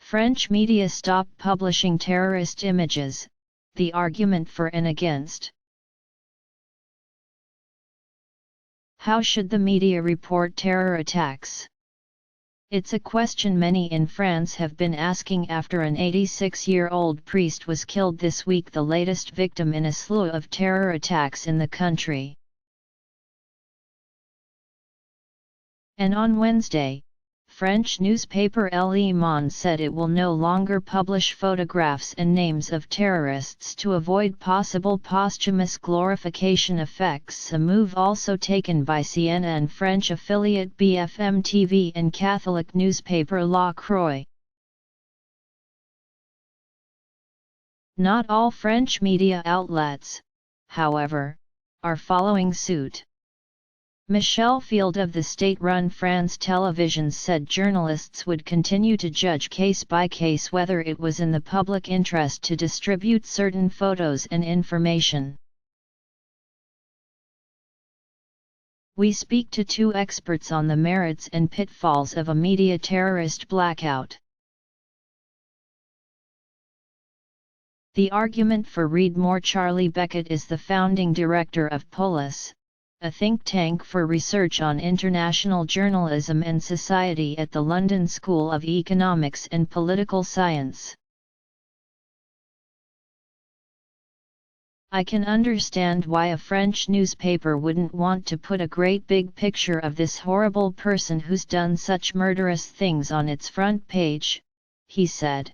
French media stopped publishing terrorist images, the argument for and against. How should the media report terror attacks? It's a question many in France have been asking after an 86-year-old priest was killed this week, the latest victim in a slew of terror attacks in the country. And on Wednesday, French newspaper Le Monde said it will no longer publish photographs and names of terrorists to avoid possible posthumous glorification effects, a move also taken by CNN French affiliate BFM TV and Catholic newspaper La Croix. Not all French media outlets, however, are following suit. Michel Field of the state-run France Télévisions said journalists would continue to judge case by case whether it was in the public interest to distribute certain photos and information. We speak to two experts on the merits and pitfalls of a media terrorist blackout. The argument for read more. Charlie Beckett is the founding director of Polis, a think tank for research on international journalism and society at the London School of Economics and Political Science. I can understand why a French newspaper wouldn't want to put a great big picture of this horrible person who's done such murderous things on its front page, he said.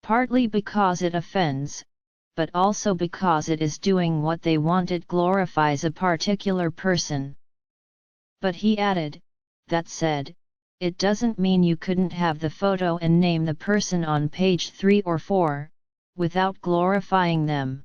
Partly because it offends, but also because it is doing what they want. It glorifies a particular person. But he added, that said, it doesn't mean you couldn't have the photo and name the person on page 3 or 4, without glorifying them.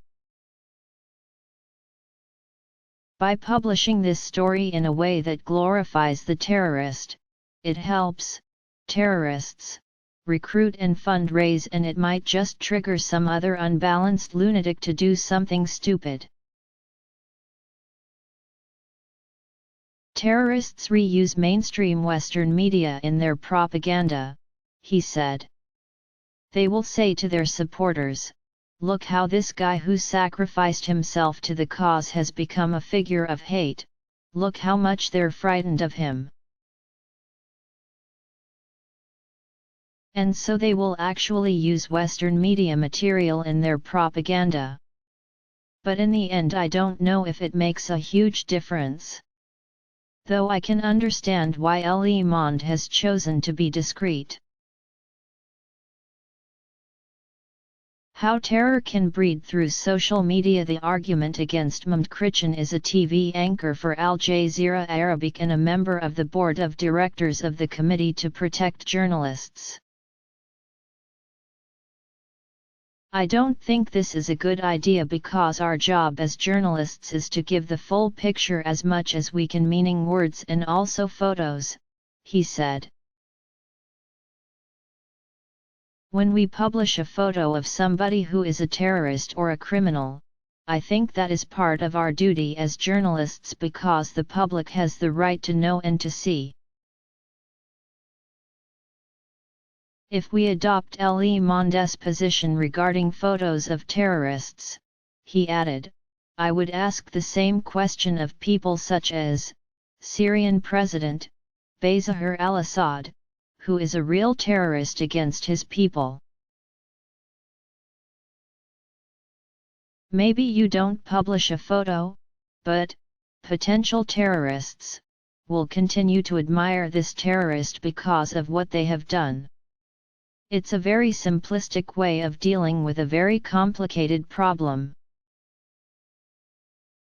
By publishing this story in a way that glorifies the terrorist, it helps terrorists recruit and fundraise, and it might just trigger some other unbalanced lunatic to do something stupid. Terrorists reuse mainstream Western media in their propaganda, he said. They will say to their supporters, look how this guy who sacrificed himself to the cause has become a figure of hate, look how much they're frightened of him. And so they will actually use Western media material in their propaganda. But in the end I don't know if it makes a huge difference. Though I can understand why Le Monde has chosen to be discreet. How terror can breed through social media. The argument against Mohamed Krichen is a TV anchor for Al Jazeera Arabic and a member of the board of directors of the Committee to Protect Journalists. I don't think this is a good idea because our job as journalists is to give the full picture as much as we can, meaning words and also photos, he said. When we publish a photo of somebody who is a terrorist or a criminal, I think that is part of our duty as journalists because the public has the right to know and to see. If we adopt Le Monde's position regarding photos of terrorists, he added, I would ask the same question of people such as Syrian President Bashar al-Assad, who is a real terrorist against his people. Maybe you don't publish a photo, but potential terrorists will continue to admire this terrorist because of what they have done. It's a very simplistic way of dealing with a very complicated problem.